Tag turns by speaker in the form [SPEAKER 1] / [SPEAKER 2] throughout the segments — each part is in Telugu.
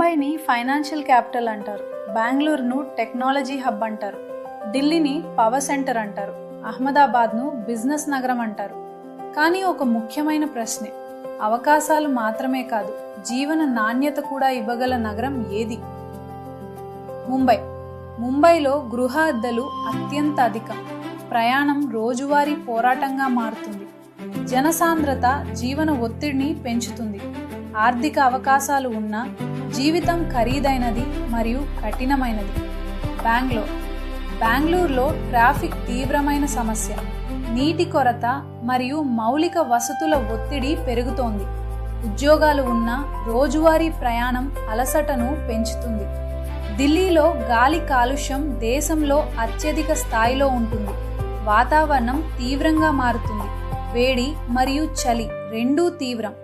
[SPEAKER 1] ముంబైని ఫైనాన్షియల్ క్యాపిటల్ అంటారు, బెంగళూరును టెక్నాలజీ హబ్ అంటారు, ఢిల్లీని పవర్ సెంటర్ అంటారు, అహ్మదాబాద్ను బిజినెస్ నగరం అంటారు. కానీ ఒక ముఖ్యమైన ప్రశ్నే, అవకాశాలు మాత్రమే కాదు, జీవన నాణ్యత కూడా ఇవ్వగల నగరం ఏది? ముంబైలో గృహ అద్దెలు అత్యంత అధికం. ప్రయాణం రోజువారీ పోరాటంగా మారుతుంది. జనసాంద్రత జీవన ఒత్తిడిని పెంచుతుంది. ఆర్థిక అవకాశాలు ఉన్నా జీవితం ఖరీదైనది మరియు కఠినమైనది. బెంగళూరులో ట్రాఫిక్ తీవ్రమైన సమస్య. నీటి కొరత మరియు మౌలిక వసతుల ఒత్తిడి పెరుగుతోంది. ఉద్యోగాలు ఉన్నా రోజువారీ ప్రయాణం అలసటను పెంచుతుంది. ఢిల్లీలో గాలి కాలుష్యం దేశంలో అత్యధిక స్థాయిలో ఉంటుంది. వాతావరణం తీవ్రంగా మారుతుంది. వేడి మరియు చలి రెండూ తీవ్రం.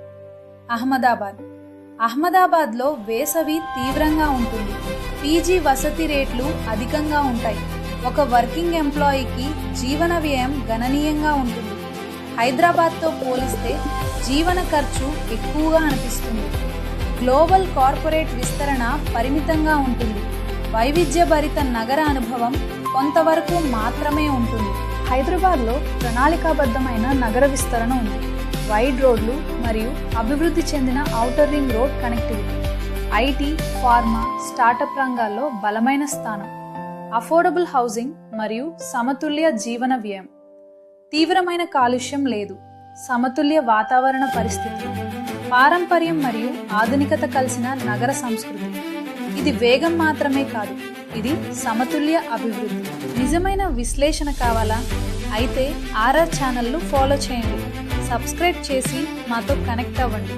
[SPEAKER 1] అహ్మదాబాద్లో వేసవి తీవ్రంగా ఉంటుంది. పీజీ వసతి రేట్లు అధికంగా ఉంటాయి. ఒక వర్కింగ్ ఎంప్లాయీకి జీవన వ్యయం గణనీయంగా ఉంటుంది. హైదరాబాద్తో పోలిస్తే జీవన ఖర్చు ఎక్కువగా అనిపిస్తుంది. గ్లోబల్ కార్పొరేట్ విస్తరణ పరిమితంగా ఉంటుంది. వైవిధ్యభరిత నగర అనుభవం కొంతవరకు మాత్రమే ఉంటుంది. హైదరాబాద్లో ప్రణాళికాబద్ధమైన నగర విస్తరణ ఉంది. వైడ్ రోడ్లు మరియు అభివృద్ధి చెందిన outer ring road connectivity. IT, pharma, startup రంగాల్లో బలమైన స్థానం. అఫోర్డబుల్ హౌసింగ్ మరియు సమతుల్య జీవన వ్యయం. తీవ్రమైన కాలుష్యం లేదు. సమతుల్య వాతావరణ పరిస్థితులు. పారంపర్యం మరియు ఆధునికత కలిసిన నగర సంస్కృతి. ఇది వేగం మాత్రమే కాదు, ఇది సమతుల్య అభివృద్ధి. నిజమైన విశ్లేషణ కావాలా? అయితే RR ఛానల్ను ఫాలో చేయండి. సబ్స్క్రైబ్ చేసి మాతో కనెక్ట్ అవ్వండి.